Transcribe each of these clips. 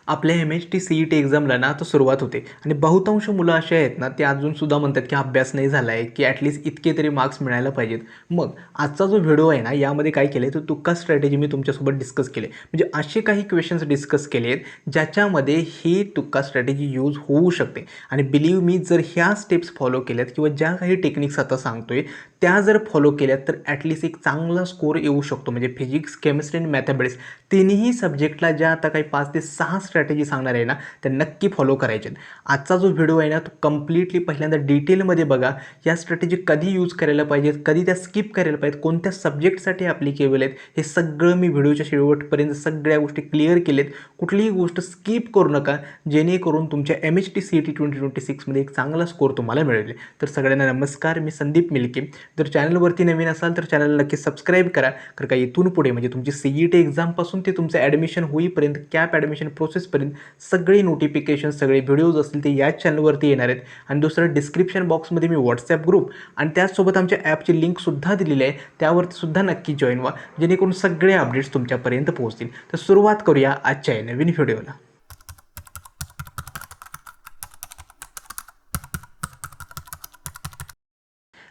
आपल्या MHT CET एक्झामला ना आता सुरुवात होते आणि बहुतांश मुलं अशी आहेत ना, ते अजूनसुद्धा म्हणतात की अभ्यास नाही झाला आहे, की ॲटलीस्ट इतके तरी मार्क्स मिळायला पाहिजेत. मग आजचा जो व्हिडिओ आहे ना, यामध्ये काय केलं आहे, तर तुक्का स्ट्रॅटेजी मी तुमच्यासोबत डिस्कस केले. म्हणजे असे काही क्वेश्चन्स डिस्कस केले आहेत, ज्याच्यामध्ये ही तुक्का स्ट्रॅटेजी यूज होऊ शकते. आणि बिलीव्ह मी, जर ह्या स्टेप्स फॉलो केल्यात किंवा ज्या काही टेक्निक्स आता सांगतोय, त्या जर फॉलो केल्यात, तर ॲटलीस्ट एक चांगला स्कोर येऊ शकतो. म्हणजे फिजिक्स, केमिस्ट्री आणि मॅथमॅटिक्स तिन्ही सब्जेक्टला ज्या आता काही 5 ते 6 स्ट्रॅटेजी सांगणार आहे ना, त्या नक्की फॉलो करायचे. आजचा जो व्हिडिओ आहे ना, तो कम्प्लिटली पहिल्यांदा डिटेलमध्ये बघा. या स्ट्रॅटेजी कधी यूज करायला पाहिजेत, कधी त्या स्किप करायला पाहिजेत, कोणत्या सब्जेक्टसाठी ॲप्लिकेबल आहेत, हे सगळं मी व्हिडिओच्या शेवटपर्यंत सगळ्या गोष्टी क्लिअर केलेत. कुठलीही गोष्ट स्किप करू नका, जेणेकरून तुमच्या MHT CET 2026मध्ये एक चांगला स्कोर तुम्हाला मिळेल. तर सगळ्यांना नमस्कार, मी संदीप मिल्के. जर चॅनलवरती नवीन असाल तर चॅनलला नक्की सबस्क्राईब करा. कारण का इथून पुढे म्हणजे तुमची CET एक्झामपासून ते तुमचं ॲडमिशन होईपर्यंत, कॅप ॲडमिशन प्रोसेसपर्यंत सगळे नोटिफिकेशन, सगळे व्हिडिओज असतील ते याच चॅनलवरती येणार आहेत. आणि दुसरं, डिस्क्रिप्शन बॉक्समध्ये मी व्हॉट्सॲप ग्रुप आणि त्याचसोबत आमच्या ॲपची लिंकसुद्धा दिलेली आहे, त्यावरती सुद्धा नक्की जॉईन व्हा, जेणेकरून सगळे अपडेट्स तुमच्यापर्यंत पोहोचतील. तर सुरुवात करूया आजच्या नवीन व्हिडिओला.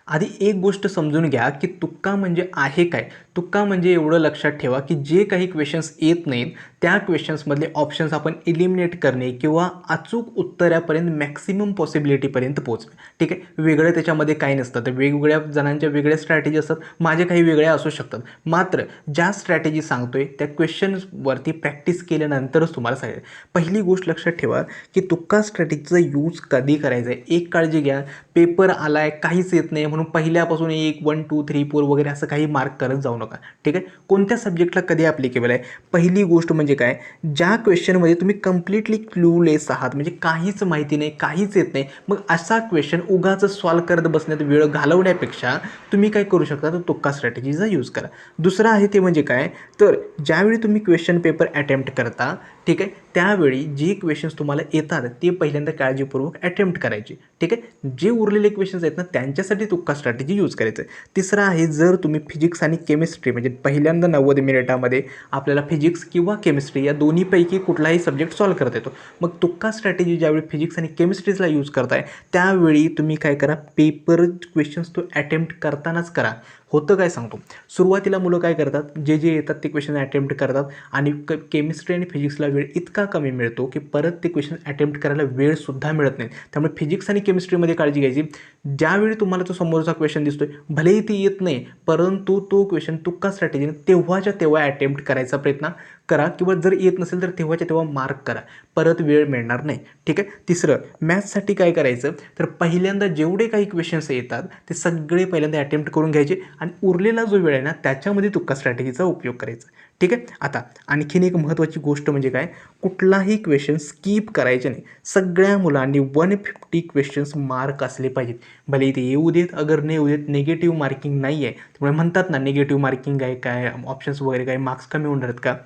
आधी एक गोष्ट समजून घ्या की तुक्का म्हणजे आहे काय. तुक्का म्हणजे एवढं लक्षात ठेवा की जे काही क्वेश्चन्स येत नाहीत, त्या क्वेश्चन्समधले ऑप्शन्स आपण इलिमिनेट करणे किंवा अचूक उत्तरापर्यंत मॅक्सिमम पॉसिबिलिटीपर्यंत पोहोचणे. ठीक आहे, वेगळं त्याच्यामध्ये काही नसतं. तर वेगवेगळ्या जणांच्या वेगळ्या स्ट्रॅटेजी असतात, माझ्या काही वेगळ्या असू शकतात. मात्र ज्या स्ट्रॅटेजी सांगतोय त्या क्वेश्चन्सवरती प्रॅक्टिस केल्यानंतरच तुम्हाला सांगेल. पहिली गोष्ट लक्षात ठेवा की तुक्का स्ट्रॅटेजीचा यूज कधी करायचा आहे. एक काळजी घ्या, पेपर आलाय काहीच येत नाही म्हणून पहिल्यापासून 1, 1, 2, 3, 4 वगैरे असं काही मार्क करत जाऊ नका. ठीक आहे, कोणत्या सब्जेक्टला कधी ॲप्लिकेबल आहे. पहिली गोष्ट म्हणजे काय, ज्या क्वेश्चनमध्ये तुम्ही कम्प्लिटली क्लूलेस आहात, म्हणजे काहीच माहिती नाही, काहीच येत नाही, मग असा क्वेश्चन उगाच सॉल्व करत बसण्यात वेळ घालवण्यापेक्षा तुम्ही काय करू शकता, तर तुक्का स्ट्रॅटेजीचा यूज करा. दुसरं आहे ते म्हणजे काय, तर ज्यावेळी तुम्ही क्वेश्चन पेपर अटेम्प्ट करता, ठीक आहे, त्यावेळी जे क्वेश्चन्स तुम्हाला येतात ते पहिल्यांदा काळजीपूर्वक अटेम्प्ट करायचे. ठीक आहे, जे उरलेले क्वेश्चन्स आहेत ना, त्यांच्यासाठी तुक्का स्ट्रॅटेजी यूज करायचं आहे. तिसरं आहे, जर तुम्ही फिजिक्स आणि केमिस्ट्री म्हणजे पहिल्यांदा 90 मिनिटामध्ये आपल्याला फिजिक्स किंवा केमिस्ट्री या दोन्हीपैकी कुठलाही सब्जेक्ट सॉल्व करता येतो, मग तुक्का स्ट्रॅटेजी ज्यावेळी फिजिक्स आणि केमिस्ट्रीजला यूज करताय, त्यावेळी तुम्ही काय करा, पेपर क्वेश्चन्स तो अटेम्प्ट करतानाच करा. होतं काय सांगतो, सुरुवातीला मुलं काय करतात, जे जे येतात ते क्वेश्चन अटेम्प्ट करतात आणि केमिस्ट्री आणि फिजिक्सला वेळ इतका कमी मिळतो की परत ते क्वेश्चन अटेम्प्ट करायला वेळसुद्धा मिळत नाही. त्यामुळे फिजिक्स आणि केमिस्ट्रीमध्ये काळजी घ्यायची, ज्यावेळी तुम्हाला तो समोरचा क्वेश्चन दिसतोय, भलेही ती येत नाही, परंतु तो क्वेश्चन तुक्का स्ट्रॅटेजीने तेव्हाच्या तेव्हा अटेम्प्ट करायचा प्रयत्न करा, किंवा जर येत नसेल तर तेव्हाच्या तेव्हा मार्क करा, परत वेळ मिळणार नाही. ठीक आहे. तिसरं, मॅथ्ससाठी काय करायचं, तर पहिल्यांदा जेवढे काही क्वेश्चन्स येतात ते सगळे पहिल्यांदा अटेम्प्ट करून घ्यायचे आणि उरलेला जो वेळ आहे ना, त्याच्यामध्ये तुक्का स्ट्रॅटेजीचा उपयोग करायचा. ठीक आहे. आता आणखीन एक महत्त्वाची गोष्ट म्हणजे काय, कुठलाही क्वेश्चन स्किप करायचे नाही. सगळ्या मुलांनी 150 क्वेश्चन्स मार्क असले पाहिजेत, भले ते येऊ देत, अगर नाही येऊ देत, निगेटिव्ह मार्किंग नाही आहे. त्यामुळे म्हणतात ना, निगेटिव्ह मार्किंग आहे काय, ऑप्शन्स वगैरे काय, मार्क्स कमी होणार आहेत का,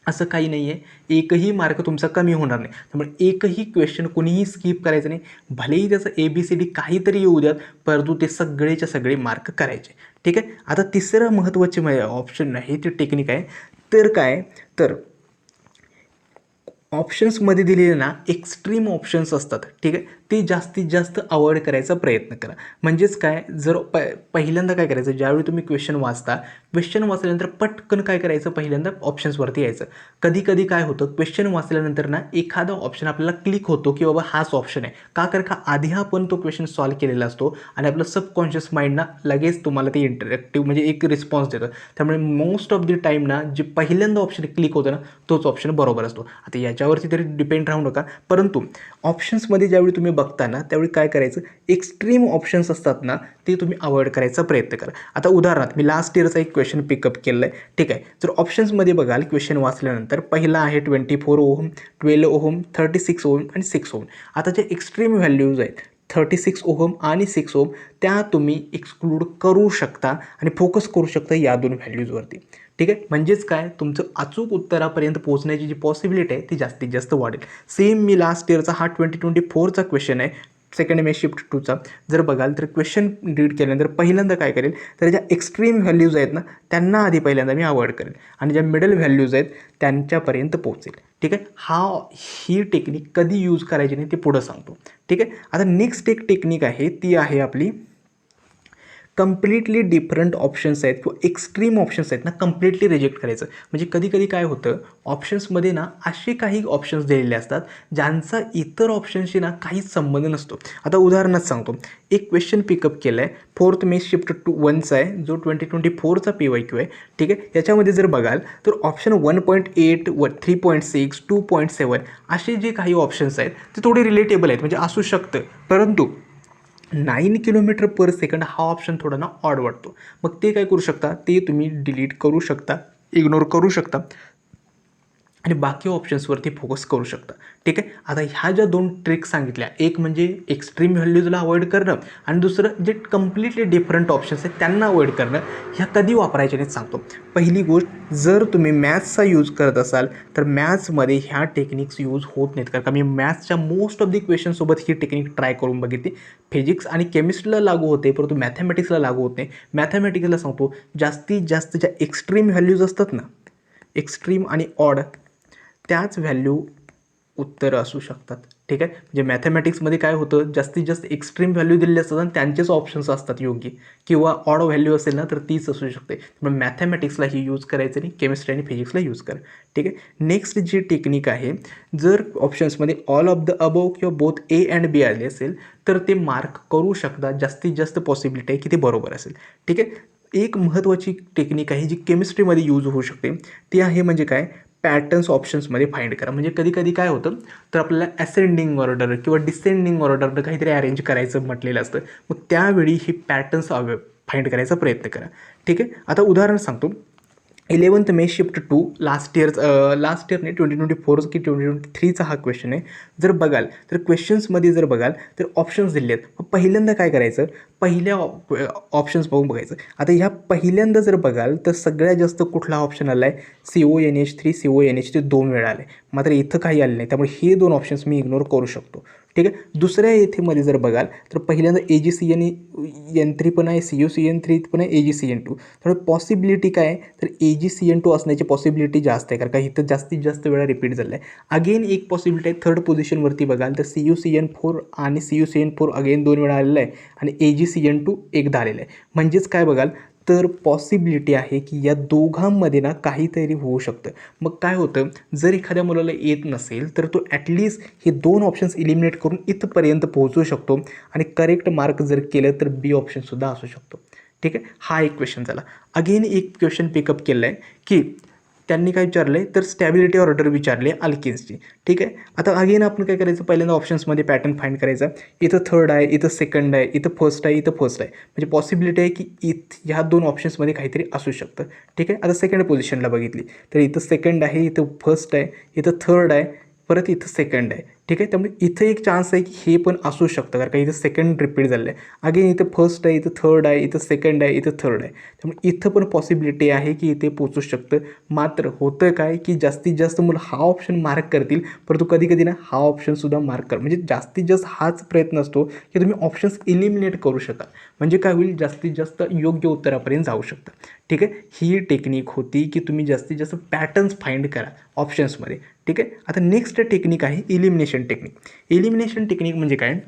असं काही नाही आहे. एकही मार्क तुमचा कमी होणार नाही. त्यामुळे एकही क्वेश्चन कुणीही स्किप करायचं नाही, भलेही त्याचं ABCD काहीतरी येऊ द्यात, परंतु ते सगळेच्या सगळे मार्क करायचे. ठीक आहे. आता तिसरं महत्त्वाचे ऑप्शन आहे, ते टेक्निक आहे, तर काय, तर ऑप्शन्समध्ये दिलेले ना एक्स्ट्रीम ऑप्शन्स असतात. ठीक आहे, ते जास्तीत जास्त अवॉइड करायचा प्रयत्न करा. म्हणजेच काय, जर पहिल्यांदा काय करायचं, ज्यावेळी तुम्ही क्वेश्चन वाचता, क्वेश्चन वाचल्यानंतर पटकन काय करायचं, पहिल्यांदा ऑप्शन्सवरती यायचं. कधी कधी काय होतं, क्वेश्चन वाचल्यानंतर ना एखादा ऑप्शन आपल्याला क्लिक होतो की बाबा हाच ऑप्शन आहे, का, कारण का आधी आपण तो क्वेश्चन सॉल्व केलेला असतो आणि आपलं सबकॉन्शियस माइंड ना लगेच तुम्हाला ते इंटरॅक्टिव्ह म्हणजे एक रिस्पॉन्स देतं. त्यामुळे मोस्ट ऑफ द टाईम ना जे पहिल्यांदा ऑप्शन क्लिक होतं ना, तोच ऑप्शन बरोबर असतो. आता याच्यावरती तरी डिपेंड राहू नका, परंतु ऑप्शन्समध्ये ज्यावेळी तुम्ही बघता ना, त्यावेळी काय करायचं, एक्स्ट्रीम ऑप्शन्स असतात ना, ते तुम्ही अवॉइड करायचा प्रयत्न करा. आता उदाहरणार्थ मी लास्ट इयरचा एक क्वेश्चन पिकअप केलं आहे. ठीक आहे, जर ऑप्शन्समध्ये बघाल क्वेश्चन वाचल्यानंतर, पहिला आहे 24 ओहम, 12 ओहम, 36 ओहम आणि 6 ओहम. आता जे एक्स्ट्रीम व्हॅल्यूज आहेत 36 ओहम आणि 6 ओहम, त्या तुम्ही एक्सक्लूड करू शकता आणि फोकस करू शकता या दोन व्हॅल्यूजवरती. ठीक आहे, म्हणजेच काय, तुमचं अचूक उत्तरापर्यंत पोहोचण्याची जी पॉसिबिलिटी आहे ती जास्तीत जास्त वाढेल. सेम मी लास्ट इयरचा हा 2024चा क्वेश्चन आहे, सेकंड इमेज शिफ्ट टूचा जर बघाल तर क्वेश्चन रीड केल्यानंतर पहिल्यांदा काय करेल तर ज्या एक्स्ट्रीम व्हॅल्यूज आहेत ना त्यांना आधी पहिल्यांदा मी अवॉइड करेल आणि ज्या मिडल व्हॅल्यूज आहेत त्यांच्यापर्यंत पोहोचेल. ठीक आहे, ही टेक्निक कधी यूज करायची नाही ते पुढं सांगतो. ठीक आहे, आता नेक्स्ट एक टेक्निक आहे ती आहे आपली कम्प्लिटली डिफरंट ऑप्शन्स आहेत किंवा एक्स्ट्रीम ऑप्शन्स आहेत ना कम्प्लिटली रिजेक्ट करायचं. म्हणजे कधी कधी काय होतं ऑप्शन्समध्ये ना असे काही ऑप्शन्स दिलेले असतात ज्यांचा इतर ऑप्शन्सशी ना काहीच संबंध नसतो. आता उदाहरणात सांगतो, एक क्वेश्चन पिकअप केला आहे 4th मे शिफ्ट टू 1चा आहे जो 2024चा PYQ आहे. ठीक आहे, याच्यामध्ये जर बघाल तर ऑप्शन 1.8 3.6 2.7 असे जे काही ऑप्शन्स आहेत ते थोडे रिलेटेबल आहेत म्हणजे असू शकतं, परंतु 9 किलोमीटर पर सेकंड हा ऑप्शन थोडा ना ऑड वाटतो. मग ते काय करू शकता, ते तुम्ही डिलीट करू शकता, इग्नोर करू शकता आणि बाकी ऑप्शन्सवरती फोकस करू शकता. ठीक आहे, आता ह्या ज्या 2 ट्रिक्स सांगितल्या, एक म्हणजे एक्स्ट्रीम व्हॅल्यूजला अवॉइड करणं आणि दुसरं जे कम्प्लिटली डिफरंट ऑप्शन्स आहेत त्यांना अवॉइड करणं, ह्या कधी वापरायच्या नाहीत सांगतो. पहिली गोष्ट, जर तुम्ही मॅथ्सचा यूज करत असाल तर मॅथ्समध्ये ह्या टेक्निक्स यूज होत नाहीत, कारण का मी मॅथ्सच्या मोस्ट ऑफ दी क्वेश्चनसोबत ही टेक्निक ट्राय करून बघितली. फिजिक्स आणि केमिस्ट्रीला लागू होते परंतु मॅथमॅटिक्सला लागू होत नाही. मॅथमॅटिक्सला सांगतो जास्तीत जास्त ज्या एक्स्ट्रीम व्हॅल्यूज असतात ना, एक्स्ट्रीम आणि ऑड, त्याच व्हॅल्यू उत्तरं असू शकतात. ठीक आहे, म्हणजे मॅथमॅटिक्समध्ये काय होतं जास्तीत जास्त एक्स्ट्रीम व्हॅल्यू दिलेले असतात आणि त्यांचेच ऑप्शन्स असतात योग्य, किंवा ऑड व्हॅल्यू असेल ना तर तीच असू शकते. त्यामुळे मॅथमॅटिक्सला ही यूज करायचं नाही, केमिस्ट्री आणि फिजिक्सला यूज करा. ठीक आहे, नेक्स्ट जी टेक्निक आहे, जर ऑप्शन्समध्ये ऑल ऑफ द अबोव किंवा बोथ A and B आले असेल तर ते मार्क करू शकतात, जास्तीत जास्त पॉसिबिलिटी आहे की ते बरोबर असेल. ठीक आहे, एक महत्त्वाची टेक्निक आहे जी केमिस्ट्रीमध्ये यूज होऊ शकते, ती आहे म्हणजे काय, पॅटर्न्स ऑप्शन्समध्ये फाइंड करा. म्हणजे कधी कधी काय होतं तर आपल्याला असेंडिंग ऑर्डर किंवा डिसेंडिंग ऑर्डरनं काहीतरी अरेंज करायचं म्हटलेलं असतं, मग त्यावेळी ही पॅटर्न्स फाइंड करायचा प्रयत्न करा. ठीक आहे, आता उदाहरण सांगतो, 11th मे शिफ्ट टू लास्ट इयरने 2024 की 2023चा हा क्वेश्चन आहे. जर बघाल तर क्वेश्चन्समध्ये जर बघाल तर ऑप्शन्स दिले आहेत. मग पहिल्यांदा काय करायचं, पहिल्या ऑप्शन्स बघून बघायचं. आता ह्या पहिल्यांदा जर बघाल तर सगळ्यात जास्त कुठला ऑप्शन आला आहे, CONH3 CONH3 2 वेळा आले, मात्र इथं काही आले नाही, त्यामुळे हे 2 ऑप्शन्स मी इग्नोर करू शकतो. ठीक आहे, दुसऱ्या येथेमध्ये जर बघाल तर पहिल्यांदा AgCN3 पण आहे, CuCN3 पण आहे, AgCN2. त्यामुळे पॉसिबिलिटी काय आहे तर AgCN2 असण्याची पॉसिबिलिटी जास्त आहे, कारण का इथं जास्तीत जास्त वेळा रिपीट झालं आहे. अगेन एक पॉसिबिलिटी आहे, थर्ड पोझिशनवरती बघाल तर CuCN4 आणि CuCN4 अगेन 2 वेळा आलेलं आहे आणि AgCN2 एकदा आलेलं आहे. म्हणजेच काय बघाल तर पॉसिबिलिटी आहे की या दोघांमध्ये ना काहीतरी होऊ शकतं. मग काय होतं, जर एखाद्या मुलाला येत नसेल तर तो ॲटलिस्ट हे 2 ऑप्शन्स इलिमिनेट करून इथपर्यंत पोहोचू शकतो आणि करेक्ट मार्क जर केलं तर B ऑप्शनसुद्धा असू शकतो. ठीक आहे, हा एक क्वेश्चन झाला. अगेन एक क्वेश्चन पिकअप केलं आहे की त्यांनी काय विचारलं आहे तर स्टॅबिलिटी ऑर्डर विचारले अल्केन्सची. ठीक आहे, आता अगेन आपण काय करायचं, पहिल्यांदा ऑप्शन्समध्ये पॅटर्न फाइंड करायचा. इथं थर्ड आहे, इथं सेकंड आहे, इथं फर्स्ट आहे, इथं फर्स्ट आहे, म्हणजे पॉसिबिलिटी आहे की ह्या 2 ऑप्शन्समध्ये काहीतरी असू शकतं. ठीक आहे, आता सेकंड पोझिशनला बघितली तर इथं सेकंड आहे, इथं फर्स्ट आहे, इथं थर्ड आहे, परत इथं सेकंड आहे. ठीक आहे, त्यामुळे इथं एक चान्स आहे की हे पण असू शकतं, कारण का इथं सेकंड रिपीट झालं आहे. अगेन इथं फर्स्ट आहे, इथं थर्ड आहे, इथं सेकंड आहे, इथं थर्ड आहे, त्यामुळे इथं पण पॉसिबिलिटी आहे की इथे पोचू शकतं. मात्र होतं काय की जास्तीत जास्त मुलं हा ऑप्शन मार्क करतील, परंतु कधी कधी ना हा ऑप्शनसुद्धा मार्क कर, म्हणजे जास्तीत जास्त हाच प्रयत्न असतो की तुम्ही ऑप्शन्स इलिमिनेट करू शकाल, म्हणजे काय होईल जास्तीत जास्त योग्य उत्तरापर्यंत जाऊ शकता. ठीक आहे, ही टेक्निक होती की तुम्ही जास्तीत जास्त पॅटर्न्स फाइंड करा ऑप्शन्समध्ये. ठीक आहे, आता नेक्स्ट टेक्निक आहे इलिमिनेशन टेक्निक. इलिमिनेशन टेक्निक म्हणजे काय,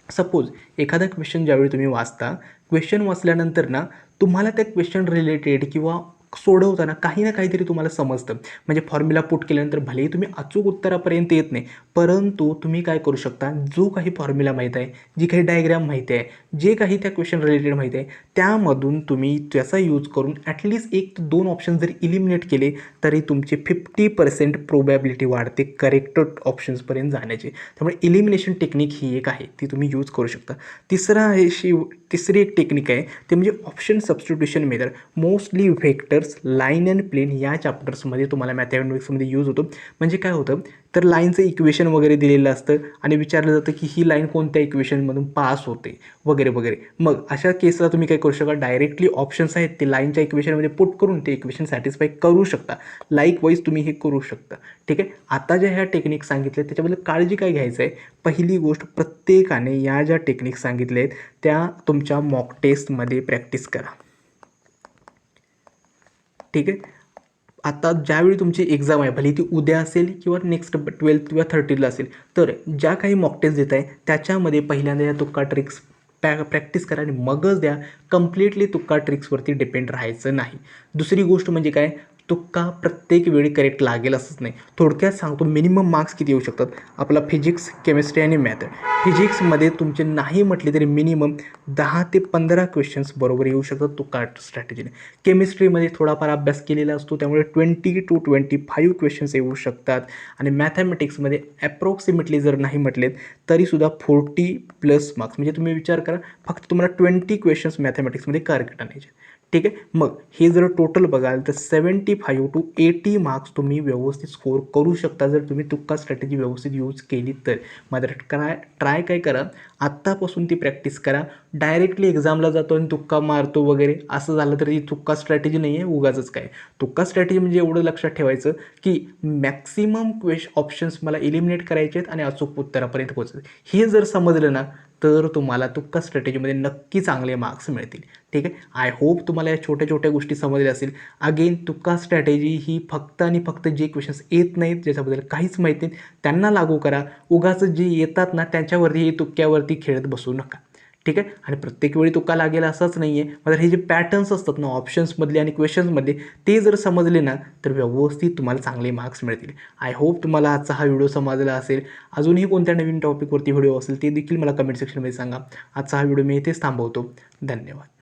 सपोज एखादा क्वेश्चन ज्यावेळी तुम्ही वाचता, क्वेश्चन वाचल्यानंतर ना तुम्हाला त्या क्वेश्चन रिलेटेड किंवा सोडवताना काही ना काहीतरी तुम्हाला समजतं. म्हणजे फॉर्म्युला पुट केल्यानंतर भलेही तुम्ही अचूक उत्तरापर्यंत येत नाही, परंतु तुम्ही काय करू शकता, जो काही फॉर्म्युला माहीत आहे, जी काही डायग्राम माहिती आहे, जे काही त्या क्वेश्चन रिलेटेड माहिती आहे, त्यामधून तुम्ही त्याचा यूज करून ॲटलिस्ट 1 ते 2 ऑप्शन जरी इलिमिनेट केले तरी तुमची 50% प्रोबॅबिलिटी वाढते करेक्ट ऑप्शन्सपर्यंत जाण्याची. त्यामुळे इलिमिनेशन टेक्निक ही एक आहे, ती तुम्ही यूज करू शकता. तिसरी एक टेक्निक आहे ते म्हणजे option substitution method. Mostly vector chapters line and plane या चॅप्टर्समध्ये तुम्हाला मॅथमॅटिक्समध्ये यूज होतो. म्हणजे काय होतं तर लाईनचं इक्वेशन वगैरे दिलेलं असतं आणि विचारलं जातं की ही लाईन कोणत्या इक्वेशनमधून पास होते वगैरे वगैरे. मग अशा केसला तुम्ही काय करू शकता, डायरेक्टली ऑप्शन्स आहेत ते लाईनच्या इक्वेशनमध्ये पुट करून ते इक्वेशन सॅटिस्फाय करू शकता. लाईकवाईज तुम्ही हे करू शकता. ठीक आहे. आता ज्या ह्या टेक्निक सांगितल्या त्याच्याबद्दल काळजी काय घ्यायचं आहे, पहिली गोष्ट प्रत्येकाने या ज्या टेक्निक सांगितल्या आहेत त्या तुमच्या मॉक टेस्टमध्ये प्रॅक्टिस करा. ठीक आहे. आता ज्यावेळी तुमची एक्झाम आहे, भले ती उद्या असेल किंवा नेक्स्ट 12th किंवा 13th असेल, तर ज्या काही मॉक टेस्ट देत आहे त्याच्यामध्ये पहिल्यांदा या तुक्का ट्रिक्स प्रॅक्टिस करा आणि मगच द्या. कम्प्लिटली तुक्का ट्रिक्सवरती डिपेंड राहायचं नाही. दुसरी गोष्ट म्हणजे काय, तुक्का प्रत्येक वेळी करेक्ट लागेल असंच नाही. थोडक्यात सांगतो मिनिमम मार्क्स किती येऊ शकतात. आपला फिजिक्स, केमिस्ट्री आणि मॅथ. फिजिक्समध्ये तुमचे नाही म्हटले तरी मिनिमम 10 ते 15 क्वेश्चन्स बरोबर येऊ शकतात तुक्का स्ट्रॅटेजीने. केमिस्ट्रीमध्ये थोडाफार अभ्यास केलेला असतो त्यामुळे 20 to 25 क्वेश्चन्स येऊ शकतात. आणि मॅथमॅटिक्समध्ये ॲप्रॉक्सिमेटली जर नाही म्हटलेत तरीसुद्धा 40+ मार्क्स. म्हणजे तुम्ही विचार करा फक्त तुम्हाला 20 क्वेश्चन्स मॅथमॅटिक्समध्ये करेक्ट आणायचे. ठीक आहे. मग हे जर टोटल बघाल तर 75 to 80 मार्क्स तुम्ही व्यवस्थित स्कोर करू शकता जर तुम्ही तुक्का स्ट्रॅटेजी व्यवस्थित यूज केली तर. मात्र ट्राय काय करा, आत्तापासून ती प्रॅक्टिस करा. डायरेक्टली एक्झामला जातो आणि तुक्का मारतो वगैरे असं झालं तर ही तुक्का स्ट्रॅटेजी नाही आहे, उगाचच काय. तुक्का स्ट्रॅटेजी म्हणजे एवढं लक्षात ठेवायचं की मॅक्सिमम ऑप्शन्स मला एलिमिनेट करायचे आहेत आणि अचूक उत्तरापर्यंत पोहोचायचं. हे जर समजलं ना तर तुम्हाला तुक्का स्ट्रॅटेजीमध्ये नक्की चांगले मार्क्स मिळतील. ठीक आहे. आय होप तुम्हाला या छोट्या छोट्या गोष्टी समजल्या असेल. अगेन तुक्का स्ट्रॅटेजी ही फक्त आणि फक्त जे क्वेश्चन्स येत नाहीत, ज्याच्याबद्दल काहीच माहिती नाही त्यांना लागू करा. उगाच जे येतात ना त्यांच्यावरती तुक्क्यावरती खेळत बसू नका. ठीक आहे. आणि प्रत्येक वेळी तुक्का लागेल असंच नाही आहे. मात्र हे जे पॅटर्न्स असतात ना ऑप्शन्समधले आणि क्वेश्चन्समधले ते जर समजले ना तर व्यवस्थित तुम्हाला चांगले मार्क्स मिळतील. आय होप तुम्हाला आजचा हा व्हिडिओ समजला असेल. अजूनही कोणत्या नवीन टॉपिकवरती व्हिडिओ असेल ते देखील मला कमेंट सेक्शनमध्ये सांगा. आजचा हा व्हिडिओ मी इथेच थांबवतो. धन्यवाद.